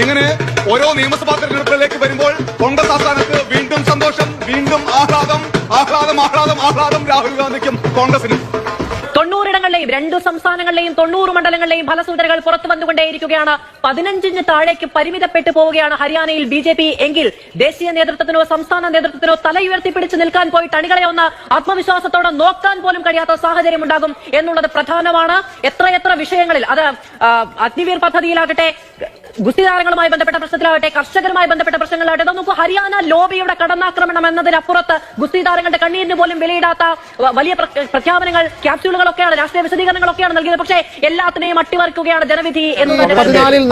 ഇങ്ങനെ ഓരോ നിയമസഭാ തെരഞ്ഞെടുപ്പുകളിലേക്ക് വരുമ്പോൾ കോൺഗ്രസ് ആസ്ഥാനത്ത് വീണ്ടും സന്തോഷം, വീണ്ടും ആഹ്ലാദം, ആഹ്ലാദം, ആഹ്ലാദം, ആഹ്ലാദം രാഹുൽ ഗാന്ധിക്കും കോൺഗ്രസിനും. 90 2 സംസ്ഥാനങ്ങളിലെയും 90 മണ്ഡലങ്ങളിലെയും ഫലസൂചനകൾ പുറത്തു വന്നുകൊണ്ടേയിരിക്കുകയാണ്. 15 താഴേക്ക് പരിമിതപ്പെട്ടു പോവുകയാണ് ഹരിയാനയിൽ BJP എങ്കിൽ ദേശീയ നേതൃത്വത്തിനോ സംസ്ഥാന നേതൃത്വത്തിനോ തലയുയർത്തിപ്പിടിച്ച് നിൽക്കാൻ പോയിട്ട് അണികളെ ഒന്ന് ആത്മവിശ്വാസത്തോടെ നോക്കാൻ പോലും കഴിയാത്ത സാഹചര്യം ഉണ്ടാകും എന്നുള്ളത് പ്രധാനമാണ്. എത്രയെത്ര വിഷയങ്ങളിൽ അത് അഗ്നിവീർ പദ്ധതിയിലാകട്ടെ, ഗുസ്തി താരങ്ങളുമായി ബന്ധപ്പെട്ട പ്രശ്നത്തിലാകട്ടെ, കർഷകരുമായി ബന്ധപ്പെട്ട പ്രശ്നങ്ങളാകട്ടെ, നമുക്ക് ഹരിയാന ലോബിയുടെ കടന്നാക്രമണം എന്നതിനപ്പുറത്ത് ഗുസ്തി താരങ്ങളുടെ കണ്ണീരിന് പോലും വിലയിടാത്ത വലിയ പ്രഖ്യാപനങ്ങൾ, ക്യാപ്സ്യൂളുകളൊക്കെയാണ്, രാഷ്ട്രീയ വിശദീകരണങ്ങളൊക്കെയാണ് നൽകിയത്. പക്ഷേ എല്ലാത്തിനെയും അട്ടിമറിക്കുകയാണ് ജനവിധി എന്നത്.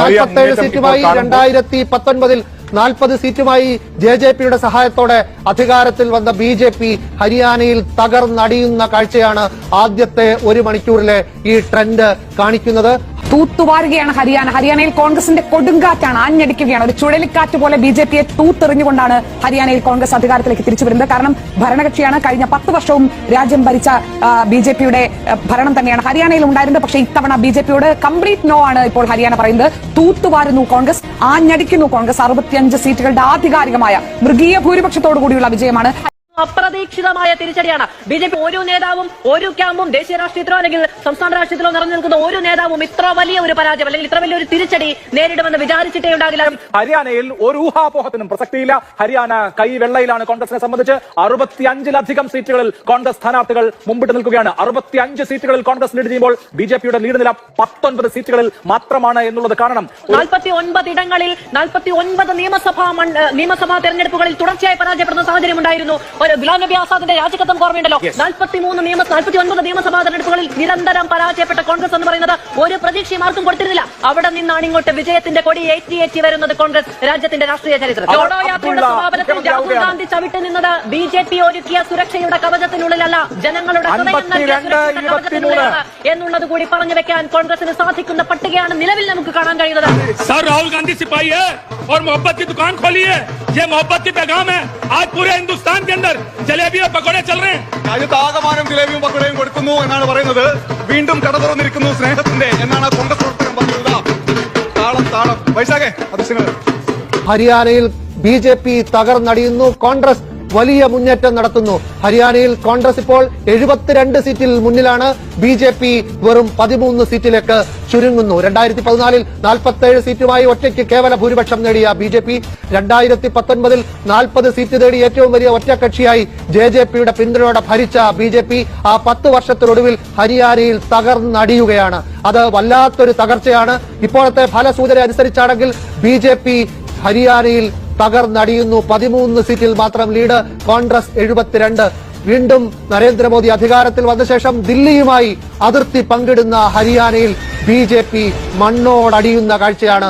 47 സീറ്റുമായി 2019 40 സീറ്റുമായി JJPയുടെ സഹായത്തോടെ അധികാരത്തിൽ വന്ന BJP ഹരിയാനയിൽ തകർന്നടിയുന്ന കാഴ്ചയാണ് ആദ്യത്തെ 1 മണിക്കൂറിലെ ഈ ട്രെൻഡ് കാണിക്കുന്നത്. തൂത്തുവാരുകയാണ് ഹരിയാനയിൽ കോൺഗ്രസിന്റെ കൊടുങ്കാറ്റാണ്, ആഞ്ഞടിക്കുകയാണ്. ഒരു ചുഴലിക്കാറ്റ് പോലെ BJPയെ തൂത്തെറിഞ്ഞുകൊണ്ടാണ് ഹരിയാനയിൽ കോൺഗ്രസ് അധികാരത്തിലേക്ക് തിരിച്ചു വരുന്നത്. കാരണം ഭരണകക്ഷിയാണ്. കഴിഞ്ഞ 10 വർഷവും രാജ്യം ഭരിച്ച BJPയുടെ ഭരണം തന്നെയാണ് ഹരിയാനയിൽ ഉണ്ടായിരുന്നത്. പക്ഷേ ഇത്തവണ BJPയോട് കംപ്ലീറ്റ് നോ ആണ് ഇപ്പോൾ ഹരിയാന പറയുന്നത്. തൂത്തുവാരുന്നു കോൺഗ്രസ്, ആഞ്ഞടിക്കുന്നു കോൺഗ്രസ്. 65 സീറ്റുകളുടെ ആധികാരികമായ മൃഗീയ ഭൂരിപക്ഷത്തോടു കൂടിയുള്ള വിജയമാണ്. അപ്രതീക്ഷിതമായ തിരിച്ചടിയാണ്. BJP ഓരോ നേതാവും, ഓരോ ക്യാമ്പും, ദേശീയ രാഷ്ട്രീയത്തിലോ അല്ലെങ്കിൽ സംസ്ഥാന രാഷ്ട്രീയത്തിലോ നിറഞ്ഞു നിൽക്കുന്ന ഓരോ നേതാവും ഇത്ര വലിയ ഒരു പരാജയം അല്ലെങ്കിൽ ഇത്ര വലിയൊരു തിരിച്ചടി നേരിടുമെന്ന് വിചാരിച്ചിട്ടേ ഉണ്ടാകില്ല. ഹരിയാനയിൽ ഒരു ഊഹാപോഹത്തിനും പ്രസക്തിയില്ല. ഹരിയാന കൈവെള്ളയിലാണ് കോൺഗ്രസിനെ സംബന്ധിച്ച്. 65-ലധികം സീറ്റുകളിൽ കോൺഗ്രസ് സ്ഥാനാർത്ഥികൾ മുമ്പിട്ട് നിൽക്കുകയാണ്. 65 സീറ്റുകളിൽ കോൺഗ്രസ് ലീഡ് ചെയ്യുമ്പോൾ BJPയുടെ ലീഡ് നില 19 സീറ്റുകളിൽ മാത്രമാണ് എന്നുള്ളത് കാണണം. 49 ഇടങ്ങളിൽ 49 നിയമസഭാ തെരഞ്ഞെടുപ്പുകളിൽ തുടർച്ചയായി പരാജയപ്പെടുന്ന സാഹചര്യം ഉണ്ടായിരുന്നു. ഗുലാം നബി ആസാദിന്റെ രാജിക്കത്തം ഓർമ്മയുണ്ടല്ലോ. 49 നിയമസഭാ തെരഞ്ഞെടുപ്പുകളിൽ നിരന്തരം പരാജയപ്പെട്ട കോൺഗ്രസ് എന്ന് പറയുന്നത് ഒരു പ്രതീക്ഷയും ആർക്കും കൊടുത്തിരുന്നില്ല. അവിടെ നിന്നാണ് ഇങ്ങോട്ട് വിജയത്തിന്റെ കൊടി ഏറ്റി വരുന്നത് കോൺഗ്രസ് രാജ്യത്തിന്റെ രാഷ്ട്രീയ ചരിത്രത്തിൽ. ജോഡോ യാത്രയുടെ സമാപനത്തിൽ രാഹുൽ ഗാന്ധി ചവിട്ടി നിന്നത് BJP ഒരുക്കിയ സുരക്ഷയുടെ കവചത്തിനുള്ളിലല്ല, ജനങ്ങളുടെ കവചത്തിനുള്ളിലാണ് എന്നുള്ളത് കൂടി പറഞ്ഞു വെക്കാൻ കോൺഗ്രസിന് സാധിക്കുന്ന പട്ടികയാണ് നിലവിൽ നമുക്ക് കാണാൻ കഴിയുന്നത്. सर राहुल गांधी सिपाही है और मोहब्बत की दुकान खोली है. ये मोहब्बत की पैगाम है. आज पूरे हिंदुस्तान के अंदर जलेबी और पकौड़े चल रहे हैं. രാജ്യത്താകമാനം ജിലേബിയും പക്കോടയും കൊടുക്കുന്നു എന്നാണ് പറയുന്നത്. വീണ്ടും കട തുറന്നിരിക്കുന്നു സ്നേഹത്തിന്റെ എന്നാണ് കോൺഗ്രസ് പ്രവർത്തകൻ പറഞ്ഞത്. താളം താളം വൈശാഖേ അധ്യക്ഷങ്ങൾ. ഹരിയാനയിൽ BJP തകർന്നടിയുന്നു, കോൺഗ്രസ് വലിയ മുന്നേറ്റം നടത്തുന്നു. ഹരിയാനയിൽ കോൺഗ്രസ് ഇപ്പോൾ 72 സീറ്റിൽ മുന്നിലാണ്. BJP വെറും 13 സീറ്റിലേക്ക് ചുരുങ്ങുന്നു. 2014 47 സീറ്റുമായി ഒറ്റയ്ക്ക് കേവല ഭൂരിപക്ഷം നേടിയ BJP 2019 40 സീറ്റ് നേടി ഏറ്റവും വലിയ ഒറ്റക്കക്ഷിയായി JJPയുടെ പിന്തുണയോടെ ഭരിച്ച BJP ആ 10 വർഷത്തിനൊടുവിൽ ഹരിയാനയിൽ തകർന്നടിയുകയാണ്. അത് വല്ലാത്തൊരു തകർച്ചയാണ്. ഇപ്പോഴത്തെ ഫലസൂചന അനുസരിച്ചാണെങ്കിൽ BJP ഹരിയാനയിൽ തകർന്നടിയുന്നു. 13 സീറ്റിൽ മാത്രം ലീഡ്, കോൺഗ്രസ് 72. വീണ്ടും നരേന്ദ്രമോദി അധികാരത്തിൽ വന്ന ശേഷം ദില്ലിയുമായി അതിർത്തി പങ്കിടുന്ന ഹരിയാനയിൽ BJP മണ്ണോടടിയുന്ന കാഴ്ചയാണ്.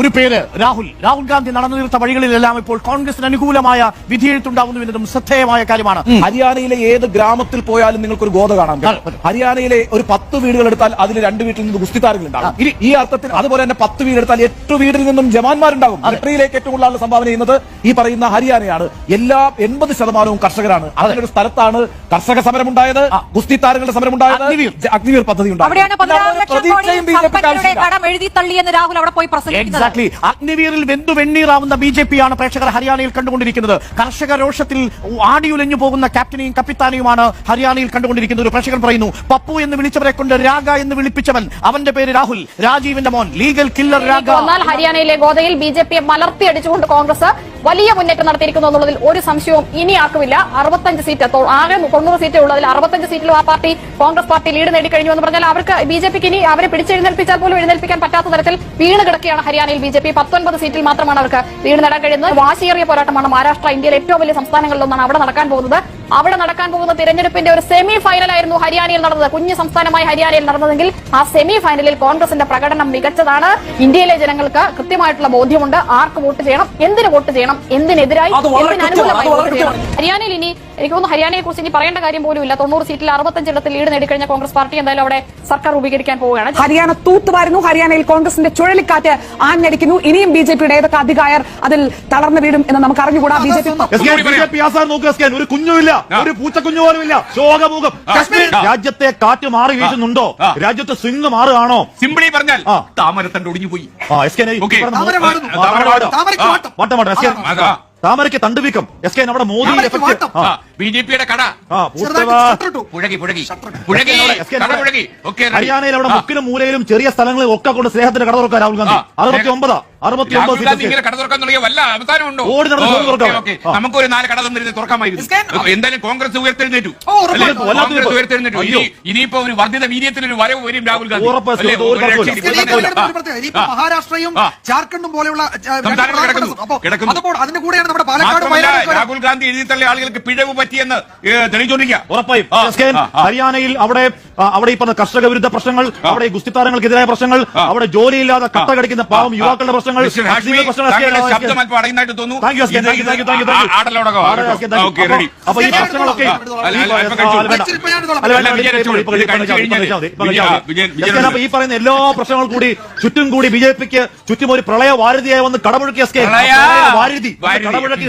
ഒരു പേര് രാഹുൽ ഗാന്ധി നടന്നു തീർത്ത വഴികളിലെല്ലാം ഇപ്പോൾ കോൺഗ്രസിന് അനുകൂലമായ വിധിയെഴുത്തുണ്ടാകുന്നു എന്നതും ശ്രദ്ധേയമായ കാര്യമാണ്. ഹരിയാനയിലെ ഏത് ഗ്രാമത്തിൽ പോയാലും നിങ്ങൾക്കൊരു ഗോത കാണാം. ഹരിയാനയിലെ ഒരു 10 വീടുകൾ എടുത്താൽ അതിൽ 2 വീട്ടിൽ നിന്ന് ഗുസ്തി താരങ്ങളുണ്ടാകും. ഈ അർത്ഥത്തിൽ അതുപോലെ തന്നെ 10 വീടെടുത്താൽ 8 വീടിൽ നിന്നും ജവാന്മാരുണ്ടാകും. മിലിറ്ററിയിലേക്ക് ഏറ്റവും കൂടുതൽ സംഭാവന ചെയ്യുന്നത് ഈ പറയുന്ന ഹരിയാനയാണ്. എല്ലാ 80% കർഷകരാണ്. അതിനൊരു സ്ഥലത്താണ് കർഷക സമരമുണ്ടായത്, ഗുസ്തി താരങ്ങളുടെ സമരമുണ്ടായത്, അഗ്നിവീർ പദ്ധതി ഉണ്ടായത്. അഗ്നിവീറിൽ വെന്തു വെണ്ണീറാവുന്ന BJP ആണ് പ്രേക്ഷകർ ഹരിയാനയിൽ കണ്ടുകൊണ്ടിരിക്കുന്നത്. കർഷക രോഷത്തിൽ ആടിയുലഞ്ഞു പോകുന്ന ക്യാപ്റ്റനെയും കപ്പിത്താനെയുമാണ് ഹരിയാനയിൽ കണ്ടുകൊണ്ടിരിക്കുന്നത്. ഒരു പ്രേക്ഷകൻ പറയുന്നു, പപ്പു എന്ന് വിളിച്ചവരെ കൊണ്ട് രാഗ എന്ന് വിളിപ്പിച്ചവൻ, അവന്റെ പേര് രാഹുൽ, രാജീവിന്റെ മോൻ, ലീഗൽ കില്ലർ രാഗ. എന്നാൽ ഹരിയാനയിലെ ഗോദയിൽ BJPയെ മലർത്തിയടിച്ചുകൊണ്ട് കോൺഗ്രസ് വലിയ മുന്നേറ്റം നടത്തിയിരിക്കുന്നു എന്നുള്ളതിൽ ഒരു സംശയവും ഇനി ആക്കുമില്ല. 65 സീറ്റ്, ആകെ 90 സീറ്റ് ഉള്ളതിൽ 65 സീറ്റിലും ആ പാർട്ടി, കോൺഗ്രസ് പാർട്ടി ലീഡ് നേടിക്കഴിഞ്ഞു എന്ന് പറഞ്ഞാൽ അവർക്ക് BJPക്ക് ഇനി അവരെ പിടിച്ചെഴുന്നേൽപ്പിച്ചാൽ പോലും എഴുന്നേൽപ്പിക്കാൻ പറ്റാത്ത തരത്തിൽ വീണ് കിടക്കുകയാണ് ഹരിയാനയിൽ BJP. 19 സീറ്റിൽ മാത്രമാണ് അവർക്ക് ലീഡ് നേടാൻ കഴിയുന്നത്. വാശിയേറിയ പോരാട്ടമാണ്. മഹാരാഷ്ട്ര ഇന്ത്യയിലെ ഏറ്റവും വലിയ സംസ്ഥാനങ്ങളിലൊന്നാണ് അവിടെ നടക്കാൻ പോകുന്നത്. അവിടെ നടക്കാൻ പോകുന്ന തിരഞ്ഞെടുപ്പിന്റെ ഒരു സെമി ഫൈനലായിരുന്നു ഹരിയാനയിൽ നടന്നത്. കുഞ്ഞു സംസ്ഥാനമായി ഹരിയാനയിൽ നടന്നതെങ്കിൽ ആ സെമി ഫൈനലിൽ കോൺഗ്രസിന്റെ പ്രകടനം മികച്ചതാണ്. ഇന്ത്യയിലെ ജനങ്ങൾക്ക് കൃത്യമായിട്ടുള്ള ബോധ്യമുണ്ട് ആർക്ക് വോട്ട് ചെയ്യണം, എന്തിന് വോട്ട് ചെയ്യണം ചെയ്യണം, എന്തിനെതിരായി, അത് വളരെ എന്തിനനുകൂലമായി കൃത്യമാണ്, വോട്ട് ചെയ്യണം. ഹരിയാനയിൽ ഇനി എനിക്ക് തോന്നുന്നു ഹരിയാനയെ കുറിച്ച് ഇനി പറയേണ്ട കാര്യം പോലും ഇല്ല. 90 സീറ്റിൽ 65 ഇടത്തിൽ ലീഡ് നേടിക്കഴിഞ്ഞ കോൺഗ്രസ് പാർട്ടി എന്തായാലും അവിടെ സർക്കാർ രൂപീകരിക്കാൻ പോവുകയാണ്. ഹരിയാന തൂത്തുവാരുന്നു. ഹരിയാനയിൽ കോൺഗ്രസിന്റെ ചുഴലിക്കാറ്റ് ആഞ്ഞടിക്കുന്നു. ഇനിയും ബിജെപിയുടെ ഏതൊക്കെ അധികായർ അതിൽ തളർന്നു വീഴും എന്ന് നമുക്ക് അറിഞ്ഞുകൂടാ. ബിജെപി ആസാർ നോക്കുക, ഒരു കുഞ്ഞുമില്ല, ഒരു പൂച്ചക്കുഞ്ഞു പോലും ഇല്ല. ശോകമുഖം. രാജ്യത്തെ കാറ്റ് മാറി വീശുന്നുണ്ടോ? രാജ്യത്തെ സ്വിംഗ് മാറുകയാണോ? സിംപിളി പറഞ്ഞാൽ താമരത്തണ്ട് ഒടിഞ്ഞു പോയി. താമരയ്ക്ക് തണ്ടുവീക്കം. എസ് കെ നമ്മുടെ മോദി ബിജെപിയുടെ കട ഹരിയാനയിൽ അവിടെ മുക്കിലും മൂലയിലും ചെറിയ സ്ഥലങ്ങളിൽ ഒക്കെ കൊണ്ട് സ്നേഹത്തിന്റെ കട തുറക്കാൻ രാഹുൽ ഗാന്ധി 69 ഇങ്ങനെ കട തുറക്കാൻ തുടങ്ങിയ വല്ല അവസാനമുണ്ടോ? നമുക്കൊരു 4 കട തന്നിരുന്ന് തുറക്കാമായിരുന്നു. എന്തായാലും കോൺഗ്രസ് ഉയർത്തെഴുന്നേറ്റു. ഇനിയിപ്പോ ഒരു വർദ്ധിത വീര്യത്തിനൊരു വരവ് വരും രാഹുൽ ഗാന്ധി. മഹാരാഷ്ട്രയും ജാർഖണ്ഡും പോലെയുള്ള അതിന്റെ കൂടെയാണ് നമ്മുടെ മാത്രമല്ല രാഹുൽ ഗാന്ധി എഴുതി തള്ളിയ ആളുകൾക്ക് പിഴവ് പറ്റിയെന്ന് തെളിയിച്ചോണ്ടിരിക്കുക. ഉറപ്പായും ഹരിയാനയിൽ അവിടെ ഈ പറഞ്ഞ കർഷക വിരുദ്ധ പ്രശ്നങ്ങൾ, അവിടെ ഗുസ്തിത്താരങ്ങൾക്കെതിരായ പ്രശ്നങ്ങൾ, അവിടെ ജോലിയില്ലാതെ കട്ട കടിക്കുന്ന പാവം യുവാക്കളുടെ പ്രശ്നങ്ങൾ, ശബ്ദം അല്പം അടയുന്നതായിട്ട് തോന്നുന്നു. അപ്പൊ ഈ പ്രശ്നങ്ങളൊക്കെ ഈ പറയുന്ന എല്ലാ പ്രശ്നങ്ങളും കൂടി ചുറ്റും കൂടി ബിജെപിക്ക് ചുറ്റും ഒരു പ്രളയ വാരുതിയായി വന്ന് കടമുഴക്കിയ വാരുതി കടമുഴക്കിയ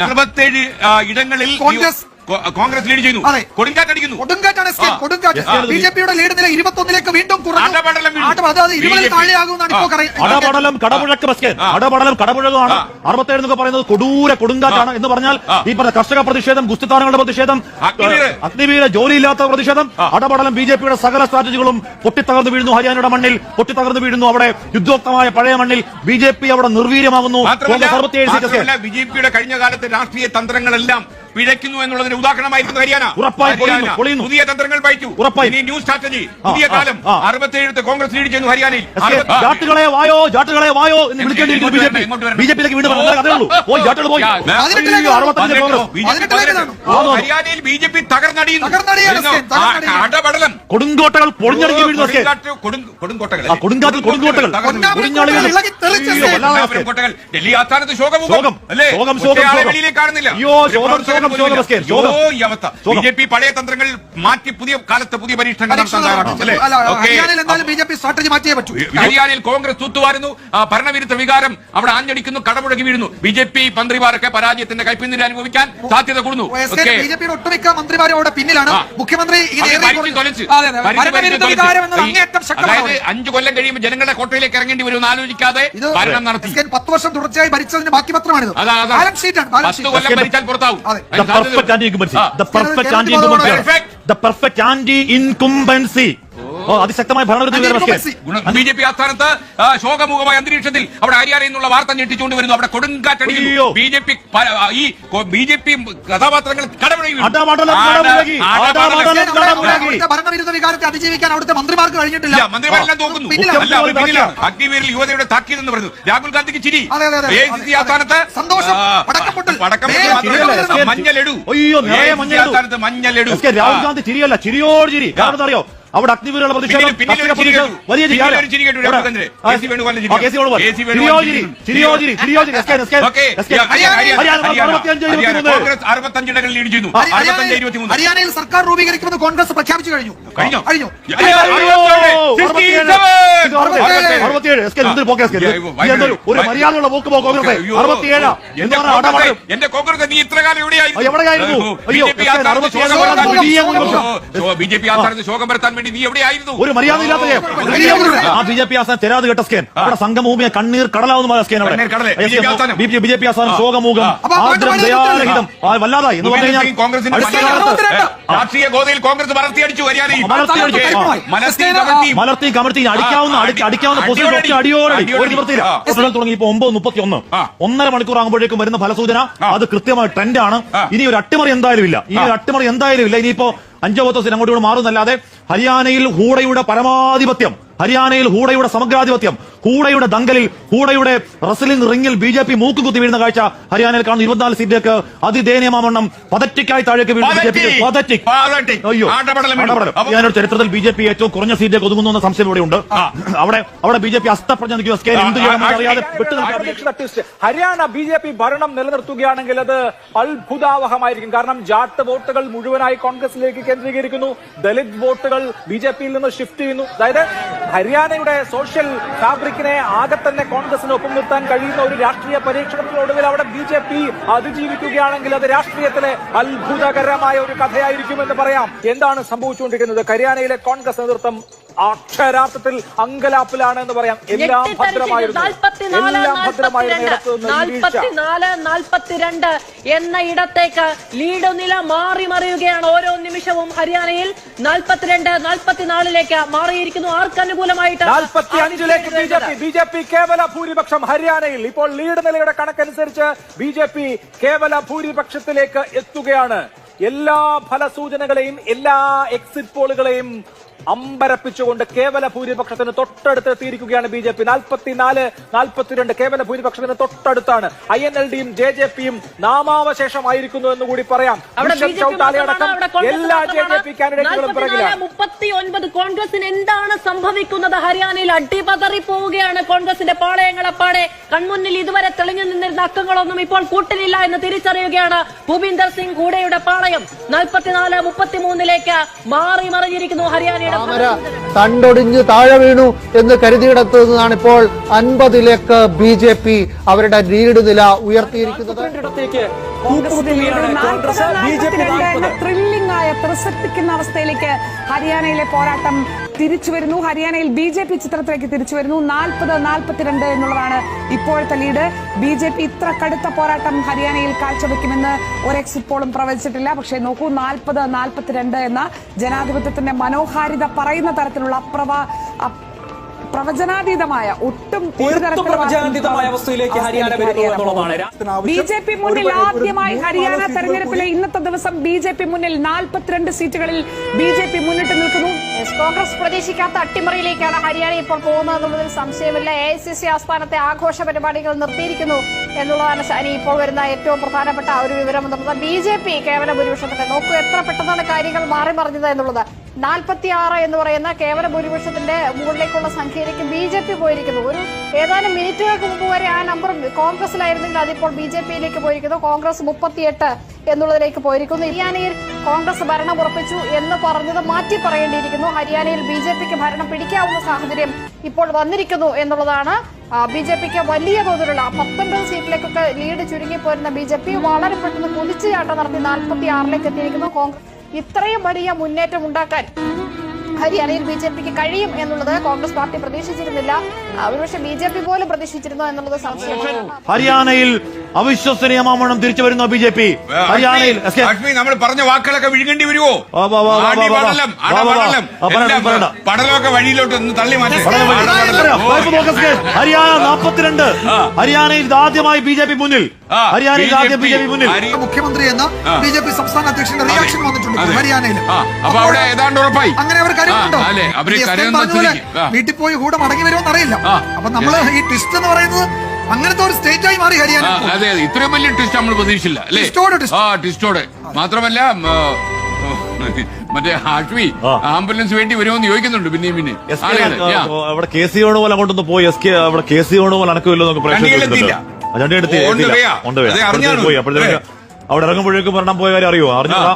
67 ഇടങ്ങളിൽ കോൺഗ്രസ് ലീഡ് ചെയ്യുന്നു. കൊടുങ്കാറ്റടിക്കുന്നു. ബിജെപിയുടെ ലീഡ് നില 21ലേക്ക് വീണ്ടും അടപടലം കടമുഴകമാണ്. 67 എന്നൊക്കെ പറയുന്നത് കൊടൂര കൊടുങ്കാറ്റാണ് എന്ന് പറഞ്ഞാൽ ഈ പറഞ്ഞ കർഷക പ്രതിഷേധം, ഗുസ്തിത്താരങ്ങളുടെ പ്രതിഷേധം, അഗ്നിവീര ജോലിയില്ലാത്ത പ്രതിഷേധം, അടപടലം ബിജെപിയുടെ സകല സ്ട്രാറ്റജികളും പൊട്ടിത്തകർന്നു വീഴുന്നു. ഹരിയാനയുടെ മണ്ണിൽ പൊട്ടിത്തകർന്നു വീഴുന്നു. അവിടെ യുദ്ധോക്തമായ പഴയ മണ്ണിൽ ബിജെപി അവിടെ നിർവീര്യമാകുന്നു. ബിജെപിയുടെ കഴിഞ്ഞ കാലത്തെ രാഷ്ട്രീയ തന്ത്രങ്ങളെല്ലാം പിഴയ്ക്കുന്നു എന്നുള്ളതിന് ഉദാഹരണമായിരുന്നു ഹരിയാന. പുതിയ തന്ത്രങ്ങൾ പയറ്റു. ഇനി ന്യൂ സ്ട്രാറ്റജി, പുതിയ കാലം. 67 കോൺഗ്രസ് ലീഡ് ചെയ്യുന്നു ഹരിയാനയിൽ. ജാട്ടുകളെ വായോ എന്ന് വിളിക്കേണ്ടിയിരിക്കുന്നു ബിജെപിയിലേക്ക് വീണ്ടും കഥയുള്ളൂ. പോയി ജാട്ടുകൾ പോയി. ഹരിയാനയിൽ ബിജെപി തകർന്നടിയുന്നു. കൊടുങ്കോട്ടകൾ പൊളിഞ്ഞടങ്ങി വീഴുന്നു. കൊടുങ്കാറ്റിൽ ഡൽഹി ആസ്ഥാനത്ത് ശോകമുഖം കാണുന്നില്ല. ബിജെപി പഴയ തന്ത്രങ്ങൾ മാറ്റി പുതിയ കാലത്ത് പുതിയ പരീക്ഷണങ്ങൾ നടത്താൻ ഹരിയാനയിൽ കോൺഗ്രസ് തൂത്തുവാരുന്നു. ഭരണവിരുദ്ധ വികാരം അവിടെ ആഞ്ഞടിക്കുന്നു, കടമുഴകി വീഴുന്നു. ബിജെപി മന്ത്രിമാരൊക്കെ പരാജയത്തിന്റെ കൈപ്പിന്നിൽ അനുഭവിക്കാൻ സാധ്യത കൂടുന്നു. ബിജെപിയുടെ ഒട്ടുമിക്ക മന്ത്രിമാരോട് പിന്നിലാണ് മുഖ്യമന്ത്രി. 5 കൊല്ലം കഴിയുമ്പോൾ ജനങ്ങളുടെ കോട്ടയിലേക്ക് ഇറങ്ങേണ്ടി വരുമെന്ന് ആലോചിക്കാതെ ഭരണം നടത്തി 10 വർഷം തുടർച്ചയായി ഭരിച്ചതിന്റെ ബാക്കി പത്രമാണിത്. 10 കൊല്ലം ഭരിച്ചാൽ പുറത്താവും. The perfect anti-incumbency. അതിശക്തമായ ബിജെപി ആസ്ഥാനത്ത് ശോകമുഖമായ അന്തരീക്ഷത്തിൽ അവിടെ ഹരിയാനയിൽ നിന്നുള്ള വാർത്ത ഞെട്ടിച്ചുകൊണ്ട് വരുന്നു. അവിടെ കൊടുങ്കാറ്റടിക്കുന്നു. ബിജെപി കഥാപാത്രങ്ങൾ ഭരണവിരുദ്ധ വികാരത്തെ അതിജീവിക്കാൻ അവിടുത്തെ മന്ത്രിമാർക്ക് കഴിഞ്ഞിട്ടില്ല. മന്ത്രിമാരെല്ലാം തോക്കുന്നു. അഗ്നിവീരിൽ യുവതയുടെ താക്കീതെന്ന് പറയുന്നു. രാഹുൽ ഗാന്ധിക്ക് ചിരി. ആസ്ഥാനത്ത് സന്തോഷം. മഞ്ഞലെടു. മഞ്ഞലെടു. രാഹുൽ ഗാന്ധി ചിരിയല്ല, ചിരിയോട് ചിരി. കാരണം അറിയോ, അവിടെ അഗ്നിവീരുള്ള പ്രതിഷേധം വലിയ ഹരിയാനയിൽ സർക്കാർ രൂപീകരിക്കുമെന്ന് കോൺഗ്രസ് പ്രഖ്യാപിച്ചു കഴിഞ്ഞു. ഒരു മര്യാദയുള്ള പോക്ക് പോ കോൺഗ്രസ്. 67 എന്റെ കോൺഗ്രസ് നീ ഇത്ര കാലം എവിടെയായിരുന്നു? ബിജെപി ആസ്ഥാനത്ത് ശോകം വരുത്താൻ വേണ്ടി നീ എവിടെയായിരുന്നു? ഒരു മര്യാദയില്ലാത്ത ബിജെപി ആസ്ഥാനം തെരാതെ കേട്ട സ്കേൻ. അവിടെ സംഘഭൂമിയെ കണ്ണീർ കടലാവുന്ന സ്കേൻ. അവിടെ ബിജെപി ആസ്ഥാനം ശോകമൂകം, ആദ്രം ദയാരഹിതം, വല്ലാതായി എന്ന് പറഞ്ഞു കഴിഞ്ഞാൽ കോൺഗ്രസിന്റെ രാഷ്ട്രീയ ഗോതയിൽ കോൺഗ്രസ് വളർത്തിയടിച്ചു. ഹരിയാനയിൽ മലർത്തി കമഴ്ത്തി അടിക്കാവുന്ന പൊസിഷൻ അടിയോടെ തുടങ്ങി. ഇപ്പൊ 9:31 1.5 മണിക്കൂർ ആകുമ്പോഴേക്കും വരുന്ന ഫലസൂചന അത് കൃത്യമായ ട്രെൻഡാണ്. ഇനി ഒരു അട്ടിമറി എന്തായാലും ഇല്ല. ഇനിയിപ്പോ 5 10 അങ്ങോട്ട് മാറുന്നല്ലാതെ ഹരിയാനയിൽ ഹൂഡയുടെ പരമാധിപത്യം, ഹരിയാനയിൽ ഹൂഡയുടെ സമഗ്രാധിപത്യം, ഹൂഡയുടെ ദങ്കലിൽ കൂടെയുടെ റെസ്ലിംഗ് റിംഗിൽ BJP മൂക്കുകുത്തി വീഴുന്ന കാഴ്ച ഹരിയാനയിൽ കാണുന്ന 24 സീറ്റിലേക്ക് അതിദയനീയമാവണ്ണം പതറ്റിക്കായി താഴേക്ക് വീഴുന്ന BJP. അയ്യോ, ഹരിയാനയുടെ ചരിത്രത്തിൽ BJP ഏറ്റവും കുറഞ്ഞ സീറ്റിലേക്ക് ഒതുങ്ങുന്നു എന്ന സംശയം ഇവിടെയുണ്ട്. അവിടെ BJP അസ്തപ്രജ്ഞ നിൽക്കുക. എന്ത് ചെയ്യണമെന്ന് അറിയാതെ ഹരിയാന BJP ഭരണം നിലനിർത്തുകയാണെങ്കിൽ അത് അത്ഭുതാവഹമായിരിക്കും. കാരണം ജാട്ട് വോട്ടുകൾ മുഴുവനായി കോൺഗ്രസിലേക്ക് കേന്ദ്രീകരിക്കുന്നു, ദലിത് വോട്ടുകൾ BJPയിൽ നിന്ന് ഷിഫ്റ്റ് ചെയ്യുന്നു. അതായത് ഹരിയാനയുടെ സോഷ്യൽ ഫാബ്രിക്കിനെ ആകെ തന്നെ കോൺഗ്രസിന് ഒപ്പം നിർത്താൻ കഴിയുന്ന ഒരു രാഷ്ട്രീയ പരീക്ഷണത്തിനൊടുവിൽ അവിടെ BJP അതിജീവിക്കുകയാണെങ്കിൽ അത് രാഷ്ട്രീയത്തിലെ അത്ഭുതകരമായ ഒരു കഥയായിരിക്കുമെന്ന് പറയാം. എന്താണ് സംഭവിച്ചുകൊണ്ടിരിക്കുന്നത്? ഹരിയാനയിലെ കോൺഗ്രസ് നേതൃത്വം അക്ഷരാർത്ഥത്തിൽ അങ്കലാപ്പിലാണ് എന്ന് പറയാം. എല്ലാം ഭദ്രമായിരുന്നു, എല്ലാം ഭദ്രമായിരുന്നു. 44-42 എന്ന ഇടത്തേക്ക് ലീഡ് നില മാറി മറിയുകയാണ് ഓരോ നിമിഷവും. ഹരിയാനയിൽ 42-44 മാറിയിരിക്കുന്നു. ആർക്ക് അനുകൂലമായിട്ട്? 45-ലേക്ക് BJP കേവല ഭൂരിപക്ഷം ഹരിയാനയിൽ. ഇപ്പോൾ ലീഡ് നിലയുടെ കണക്കനുസരിച്ച് BJP കേവല ഭൂരിപക്ഷത്തിലേക്ക് എത്തുകയാണ്. എല്ലാ ഫലസൂചനകളെയും എല്ലാ എക്സിറ്റ് പോളുകളെയും അമ്പരപ്പിച്ചുകൊണ്ട് കേവല ഭൂരിപക്ഷത്തിന് തൊട്ടടുത്തെത്തിയിരിക്കുകയാണ് BJP. 44-42 കേവല ഭൂരിപക്ഷത്തിന് തൊട്ടടുത്താണ്. INLDയും JJPയും നാമാവശേഷമായിരിക്കുന്നു എന്ന് കൂടി പറയാം. എല്ലാ JJP കാൻഡിഡേറ്റുകളും പിറകിലാണ്. 39 കോൺഗ്രസിന് എന്താണ് സംഭവിക്കുന്നത്? ഹരിയാനയിൽ അടിപതറി പോവുകയാണ് കോൺഗ്രസിന്റെ പാളയങ്ങൾ. അപ്പാടെ കൺമുന്നിൽ ഇതുവരെ തെളിഞ്ഞു നിന്നിരുന്ന അക്കങ്ങളൊന്നും ഇപ്പോൾ കൂട്ടിനില്ല എന്ന് തിരിച്ചറിയുകയാണ് ഭൂപീന്ദർ സിംഗ് ഹൂഡയുടെ പാളയം. 44-33 മാറി മറിഞ്ഞിരിക്കുന്നു ഹരിയാനയുടെ. തണ്ടൊടിഞ്ഞ് താഴെ വീണു എന്ന് കരുതിയിടത്തു നിന്നാണ് ഇപ്പോൾ 50-ലേക്ക് BJP അവരുടെ ലീഡ് നില ഉയർത്തിയിരിക്കുന്നത്. ത്രില്ലിംഗ് ആയ ത്രസിപ്പിക്കുന്ന അവസ്ഥയിലേക്ക് ഹരിയാനയിലെ പോരാട്ടം തിരിച്ചു വരുന്നു. ഹരിയാനയിൽ BJP ചിത്രത്തിലേക്ക് തിരിച്ചു വരുന്നു. 40-42 എന്നുള്ളതാണ് ഇപ്പോഴത്തെ ലീഡ്. BJP ഇത്ര കടുത്ത പോരാട്ടം ഹരിയാനയിൽ കാഴ്ചവെക്കുമെന്ന് ഒരു എക്സിറ്റ് പോളും പ്രവചിച്ചിട്ടില്ല. പക്ഷേ നോക്കൂ, 40-42 എന്ന ജനാധിപത്യത്തിന്റെ മനോഹാരിത പറയുന്ന തരത്തിലുള്ള പ്രവചനാതീതമായ ഒട്ടും അവസ്ഥയിലേക്ക് ഹരിയാന BJP മുന്നിൽ ആദ്യമായി ഹരിയാന തെരഞ്ഞെടുപ്പിലെ ഇന്നത്തെ ദിവസം BJP മുന്നിൽ 42 സീറ്റുകളിൽ BJP മുന്നിട്ട് നിൽക്കുന്നു. കോൺഗ്രസ് പ്രതീക്ഷിക്കാത്ത അട്ടിമറിയിലേക്കാണ് ഹരിയാന ഇപ്പോൾ പോകുന്നത് എന്നുള്ളതിൽ സംശയമില്ല. AICC ആസ്ഥാനത്തെ ആഘോഷ പരിപാടികൾ നിർത്തിയിരിക്കുന്നു എന്നുള്ളതാണ് ശനി ഇപ്പോൾ വരുന്ന ഏറ്റവും പ്രധാനപ്പെട്ട ഒരു വിവരം എന്നുള്ളത്. BJP കേവല ഭൂരിപക്ഷത്തിന്റെ നോക്കൂ എത്ര പെട്ടെന്നാണ് കാര്യങ്ങൾ മാറി മറിഞ്ഞത് എന്നുള്ളത്. 46 എന്ന് പറയുന്ന കേവല ഭൂരിപക്ഷത്തിന്റെ മുകളിലേക്കുള്ള സംഖ്യയിലേക്ക് BJP പോയിരിക്കുന്നു. ഒരു ഏതാനും മിനിറ്റുകൾക്ക് മുമ്പ് വരെ ആ നമ്പർ കോൺഗ്രസിലായിരുന്നെങ്കിൽ അതിപ്പോൾ BJPയിലേക്ക് പോയിരിക്കുന്നു. കോൺഗ്രസ് 38 എന്നുള്ളതിലേക്ക് പോയിരിക്കുന്നു. ഹരിയാനയിൽ കോൺഗ്രസ് ഭരണം ഉറപ്പിച്ചു എന്ന് പറഞ്ഞത് മാറ്റി പറയേണ്ടിയിരിക്കുന്നു. ഹരിയാനയിൽ BJPക്ക് ഭരണം പിടിക്കാവുന്ന സാഹചര്യം ഇപ്പോൾ വന്നിരിക്കുന്നു എന്നുള്ളതാണ്. BJPക്ക് വലിയ തോതിലുള്ള 19 സീറ്റിലേക്കൊക്കെ ലീഡ് ചുരുങ്ങിപ്പോരുന്ന BJP വളരെ പെട്ടെന്ന് കുതിച്ചുചാട്ടം നടത്തി 46-ലേക്ക് എത്തിയിരിക്കുന്നു. കോൺഗ്രസ് ഇത്രയും വലിയ മുന്നേറ്റം ഉണ്ടാക്കാൻ ഹരിയാനയിൽ BJPക്ക് കഴിയും എന്നുള്ളത് കോൺഗ്രസ് പാർട്ടി പ്രതീക്ഷിച്ചിരുന്നില്ല. ഒരുപക്ഷെ BJP പോലും പ്രതീക്ഷിച്ചിരുന്നു എന്നുള്ളത് സംശയമാണ്. ഹരിയാനയിൽ അവിശ്വസനീയമാവണ്ണം തിരിച്ചു വരുന്ന BJP. ഹരിയാനയിൽ നമ്മൾ പറഞ്ഞ വാക്കുകളൊക്കെ വിഴുകേണ്ടി വരുമോ? പടലമൊക്കെ വഴിയിലോട്ട് തള്ളി മാറ്റി. ഹരിയാന 42. ഹരിയാനയിൽ ആദ്യമായി BJP മുന്നിൽ. ഹരിയാനയിൽ ആദ്യം BJP മുന്നിൽ. മുഖ്യമന്ത്രി എന്ന BJP സംസ്ഥാന അധ്യക്ഷന്റെ റിയാക്ഷൻ വന്നിട്ടുണ്ട് ഹരിയാനയിൽ. അപ്പൊ അവിടെ ഏതാണ്ട് ഉറപ്പായി. അങ്ങനെ അവർ കരുതുന്നുണ്ടോ? വീട്ടിൽ പോയി കൂടെ മടങ്ങി വരുമെന്ന് അറിയില്ല. അപ്പൊ നമ്മള് ഈ ട്വിസ്റ്റ് എന്ന് പറയുന്നത് അങ്ങനത്തെ ഒരു സ്റ്റേറ്റ് ആയി മാറി ഹരിയാന. അതെ, ഇത്രയും വലിയ ട്വിസ്റ്റ് നമ്മൾ പ്രതീക്ഷിച്ചില്ല അല്ലേ? ട്വിസ്റ്റോടെ മാത്രമല്ല മറ്റേ ഹാഷ്മി ആംബുലൻസ് വേണ്ടി വരുമെന്ന് ചോദിക്കുന്നുണ്ട്. പിന്നെയും പിന്നെ അവിടെ KC വേണുപോലെ അങ്ങോട്ടൊന്ന് പോയി. അവിടെ KC വേണുപോലെ അനക്കമില്ലോ പോയി. അപ്പോഴത്തേക്ക് അവിടെ ഇറങ്ങുമ്പോഴേക്കും ഭരണം പോയ കാര്യം അറിയോ? അറിഞ്ഞില്ല.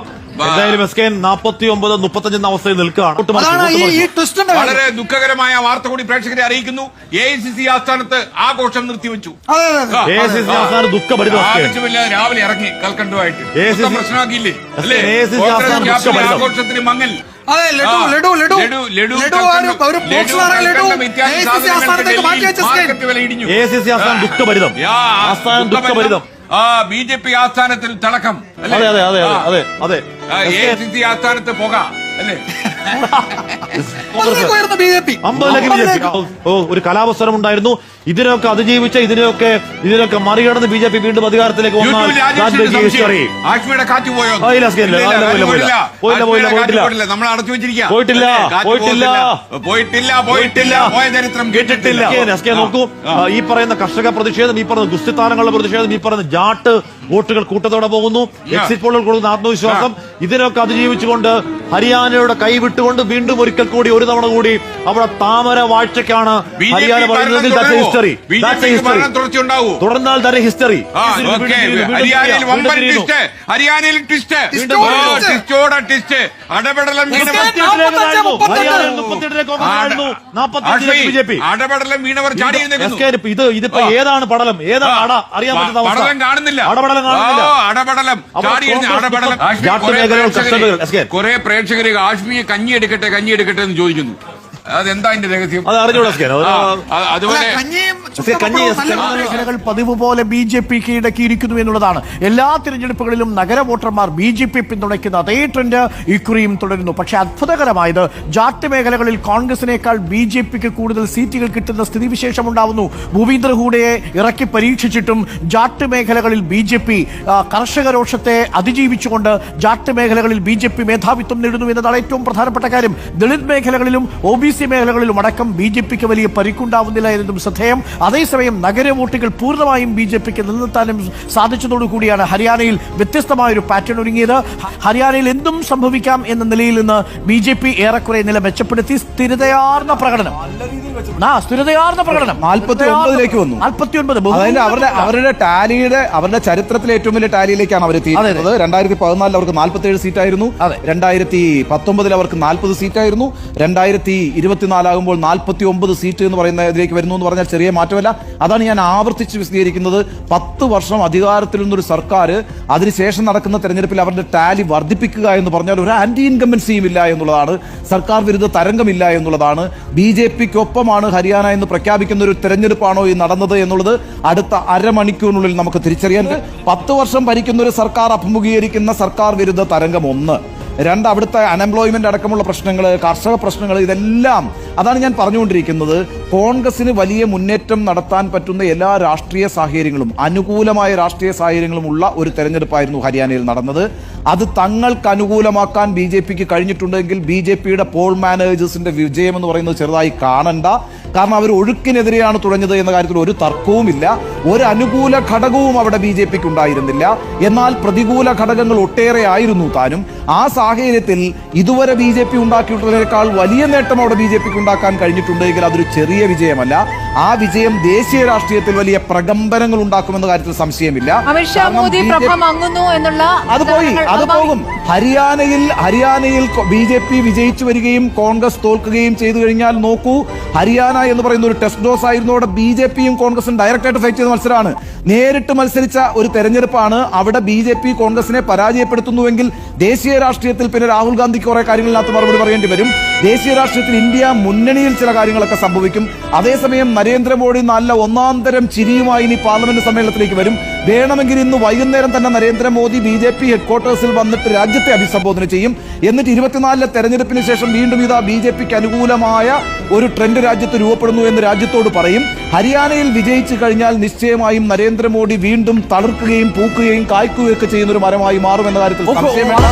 എന്തായാലും SKN 49-35 എന്ന അവസ്ഥയിൽ നിൽക്കുകയാണ്. വളരെ ദുഃഖകരമായ വാർത്ത കൂടി പ്രേക്ഷകരെ അറിയിക്കുന്നു. AICC ആസ്ഥാനത്ത് ആഘോഷം നിർത്തിവെച്ചു. AICC ആസ്ഥാനം ദുഃഖഭരിതം. രാവിലെ ഇറങ്ങി കൽക്കണ്ടുമായിട്ട് പ്രശ്നമാക്കിയില്ലേ? ആഘോഷത്തിന് മങ്ങൽ. AICC ആസ്ഥാനം ദുഃഖഭരിതം. BJP ആസ്ഥാനത്തിൽ തിളക്കം. അതെ. AICC ആസ്ഥാനത്ത് പോകാം. അല്ലേ? അമ്പതിലേക്ക് ഉയർന്ന BJP. 50 BJP. ഒരു കലാവസരം ഉണ്ടായിരുന്നു. ഇതിനൊക്കെ അതിജീവിച്ച ഇതിനൊക്കെ മറികടന്ന് BJP വീണ്ടും അധികാരത്തിലേക്ക് യൂട്യൂബിൽ ആശ്മിയുടെ കാറ്റ് പോയോ? പോയിട്ടില്ല. നമ്മൾ അടച്ചു വെച്ചിരിക്കുക. പോയിട്ടില്ല. പോയ ചരിത്രം കേട്ടിട്ടില്ല. നോക്കൂ, ഈ പറയുന്ന കർഷക പ്രതിഷേധം, ഈ പറയുന്ന ഗുസ്തിത്താരങ്ങളുടെ പ്രതിഷേധം, ഈ പറയുന്ന ജാട്ട് വോട്ടുകൾ കൂട്ടത്തോടെ പോകുന്നു, എക്സിറ്റ് പോളുകൾ കൊടുക്കുന്ന ആത്മവിശ്വാസം, ഇതിനൊക്കെ അതിജീവിച്ചുകൊണ്ട് ഹരിയാനയുടെ കൈവിട്ടുകൊണ്ട് വീണ്ടും ഒരിക്കൽ കൂടി ഒരു തവണ കൂടി അവിടെ താമര വാഴ്ചയ്ക്കാണ് ഹരിയാന പറയുന്നതെങ്കിൽ തുടർന്നാൽ തന്നെ ഹിസ്റ്ററി. ഹരിയാനയിൽ ട്വിസ്റ്റ്, അടപടലം വീണവർ ചാടി. ഇതിപ്പോ ഏതാണ് പടലം, ഏതാണ് അട അറിയാൻ പറ്റുന്ന പടലം കാണുന്നില്ല. കുറെ പ്രേക്ഷകര് കാശ്മീർ കഞ്ഞി എടുക്കട്ടെ എന്ന് ചോദിക്കുന്നു. അതെന്താ അതിന്റെ രഹസ്യം? അത് അറിഞ്ഞൂടാ. അതുപോലെ മേഖലകൾ പതിവ് പോലെ BJP കീഴടക്കിയിരിക്കുന്നു എന്നുള്ളതാണ്. എല്ലാ തിരഞ്ഞെടുപ്പുകളിലും നഗര വോട്ടർമാർ BJP പിന്തുണയ്ക്കുന്ന അതേ ട്രെൻഡ് ഇക്കുറിയും തുടരുന്നു. പക്ഷെ അത്ഭുതകരമായത് ജാട്ട് മേഖലകളിൽ കോൺഗ്രസിനേക്കാൾ BJPക്ക് കൂടുതൽ സീറ്റുകൾ കിട്ടുന്ന സ്ഥിതിവിശേഷം ഉണ്ടാവുന്നു. ഭൂപീന്ദർ ഹൂഡയെ ഇറക്കി പരീക്ഷിച്ചിട്ടും ജാട്ട് മേഖലകളിൽ BJP കർഷക രോഷത്തെ അതിജീവിച്ചുകൊണ്ട് ജാട്ട് മേഖലകളിൽ BJP മേധാവിത്വം നേടുന്നു എന്നതാണ് ഏറ്റവും പ്രധാനപ്പെട്ട കാര്യം. ദളിത് മേഖലകളിലും OBC മേഖലകളിലും അടക്കം BJPക്ക് വലിയ പരിക്കുണ്ടാവുന്നില്ല എന്നതും ശ്രദ്ധേയം. അതേസമയം നഗര വോട്ടുകൾ പൂർണ്ണമായും BJPക്ക് നിലനിർത്താനും സാധിച്ചതോടുകൂടിയാണ് ഹരിയാനയിൽ വ്യത്യസ്തമായൊരു പാറ്റേൺ ഒരുങ്ങിയത്. ഹരിയാനയിൽ എന്തും സംഭവിക്കാം എന്ന നിലയിൽ നിന്ന് BJP ഏറെക്കുറെ നില മെച്ചപ്പെടുത്തി സ്ഥിരതയാർന്ന പ്രകടനം 49ലേക്ക് വന്നു. 49 അവരുടെ ടാലിയുടെ അവരുടെ ചരിത്രത്തിലെ ഏറ്റവും വലിയ ടാലിയിലേക്കാണ് അവർ എത്തിയത്. 2014 അവർക്ക് 47 സീറ്റായിരുന്നു. 2019 അവർക്ക് 40 സീറ്റായിരുന്നു. 2024 ആകുമ്പോൾ 49 സീറ്റ് എന്ന് പറയുന്ന ഇതിലേക്ക് വരുന്നു എന്ന് പറഞ്ഞാൽ ചെറിയ മാറ്റമല്ല. അതാണ് ഞാൻ ആവർത്തിച്ച് വിശദീകരിക്കുന്നത്. 10 വർഷം അധികാരത്തിൽ നിന്നൊരു സർക്കാർ അതിനുശേഷം നടക്കുന്ന തെരഞ്ഞെടുപ്പിൽ അവരുടെ ടാലി വർദ്ധിപ്പിക്കുക എന്ന് പറഞ്ഞാൽ ഒരു ആന്റി ഇൻകംബൻസിയും ഇല്ല എന്നുള്ളതാണ്, സർക്കാർ വിരുദ്ധ തരംഗമില്ല എന്നുള്ളതാണ്. BJPക്കൊപ്പമാണ് ഹരിയാന എന്ന് പ്രഖ്യാപിക്കുന്ന ഒരു തെരഞ്ഞെടുപ്പാണോ ഈ നടന്നത് എന്നുള്ളത് അടുത്ത അരമണിക്കൂറിനുള്ളിൽ നമുക്ക് തിരിച്ചറിയാൻ. 10 വർഷം ഭരിക്കുന്ന ഒരു സർക്കാർ അഭിമുഖീകരിക്കുന്ന സർക്കാർ വിരുദ്ധ തരംഗം 1, 2 അവിടുത്തെ അൺഎംപ്ലോയ്മെന്റ് അടക്കമുള്ള പ്രശ്നങ്ങൾ, കർഷക പ്രശ്നങ്ങൾ, ഇതെല്ലാം അതാണ് ഞാൻ പറഞ്ഞുകൊണ്ടിരിക്കുന്നത്. കോൺഗ്രസിന് വലിയ മുന്നേറ്റം നടത്താൻ പറ്റുന്ന എല്ലാ രാഷ്ട്രീയ സാഹചര്യങ്ങളും, അനുകൂലമായ രാഷ്ട്രീയ സാഹചര്യങ്ങളും ഉള്ള ഒരു തെരഞ്ഞെടുപ്പായിരുന്നു ഹരിയാനയിൽ നടന്നത്. അത് തങ്ങൾക്ക് അനുകൂലമാക്കാൻ BJPക്ക് കഴിഞ്ഞിട്ടുണ്ടെങ്കിൽ BJPയുടെ പോൾ മാനേജേഴ്സിന്റെ വിജയം എന്ന് പറയുന്നത് ചെറുതായി കാണണ്ട. കാരണം അവർ ഒഴുക്കിനെതിരെയാണ് തുഴഞ്ഞത് എന്ന കാര്യത്തിൽ ഒരു തർക്കവുമില്ല. ഒരു അനുകൂല ഘടകവും അവിടെ BJPക്ക് ഉണ്ടായിരുന്നില്ല. എന്നാൽ പ്രതികൂല ഘടകങ്ങൾ ഒട്ടേറെ ആയിരുന്നു താനും. ആ സാഹചര്യത്തിൽ ഇതുവരെ BJP ഉണ്ടാക്കിയിട്ടുള്ളതിനേക്കാൾ വലിയ നേട്ടം അവിടെ BJPക്ക് ഉണ്ടാക്കാൻ കഴിഞ്ഞിട്ടുണ്ടെങ്കിൽ അതൊരു ചെറിയ വിജയമല്ല. ആ വിജയം ദേശീയ രാഷ്ട്രീയത്തിൽ വലിയ പ്രകമ്പനങ്ങൾ ഉണ്ടാക്കുമെന്ന കാര്യത്തിൽ സംശയമില്ല. അത് പോകും. ഹരിയാനയിൽ BJP വിജയിച്ചു വരികയും കോൺഗ്രസ് തോൽക്കുകയും ചെയ്തു കഴിഞ്ഞാൽ നോക്കൂ, ഹരിയാന എന്ന് പറയുന്ന ഒരു ടെസ്റ്റ് ഡോസ് ആയിരുന്നു. അവിടെ BJPയും കോൺഗ്രസും ഡയറക്റ്റായിട്ട് ഫൈറ്റ് ചെയ്ത മത്സരമാണ്. നേരിട്ട് മത്സരിച്ച ഒരു തെരഞ്ഞെടുപ്പാണ്. അവിടെ BJP കോൺഗ്രസിനെ പരാജയപ്പെടുത്തുന്നുവെങ്കിൽ ദേശീയ രാഷ്ട്രീയത്തിൽ പിന്നെ രാഹുൽ ഗാന്ധിക്ക് കുറെ കാര്യങ്ങളിനകത്ത് മറുപടി പറയേണ്ടി വരും. ദേശീയ രാഷ്ട്രീയത്തിൽ ഇന്ത്യ മുന്നണിയിൽ ചില കാര്യങ്ങളൊക്കെ സംഭവിക്കും. അതേസമയം നരേന്ദ്രമോദി നല്ല ഒന്നാന്തരം ചിരിയുമായി ഇനി പാർലമെന്റ് സമ്മേളനത്തിലേക്ക് വരും. വേണമെങ്കിൽ ഇന്ന് വൈകുന്നേരം തന്നെ നരേന്ദ്രമോദി BJP ഹെഡ്ക്വാർട്ടേഴ്സിൽ വന്നിട്ട് രാജ്യത്തെ അഭിസംബോധന ചെയ്യും. എന്നിട്ട് 24 തെരഞ്ഞെടുപ്പിന് ശേഷം വീണ്ടും ഇതാ BJPക്ക് അനുകൂലമായ ഒരു ട്രെൻഡ് രാജ്യത്ത് രൂപപ്പെടുന്നു എന്ന് രാജ്യത്തോട് പറയും. ഹരിയാനയിൽ വിജയിച്ചു കഴിഞ്ഞാൽ നിശ്ചയമായും നരേന്ദ്രമോദി വീണ്ടും തളിർക്കുകയും പൂക്കുകയും കായ്ക്കുകയും ഒക്കെ ചെയ്യുന്ന ഒരു മരമായി മാറുമെന്ന കാര്യത്തിൽ സംശയം വേണ്ട.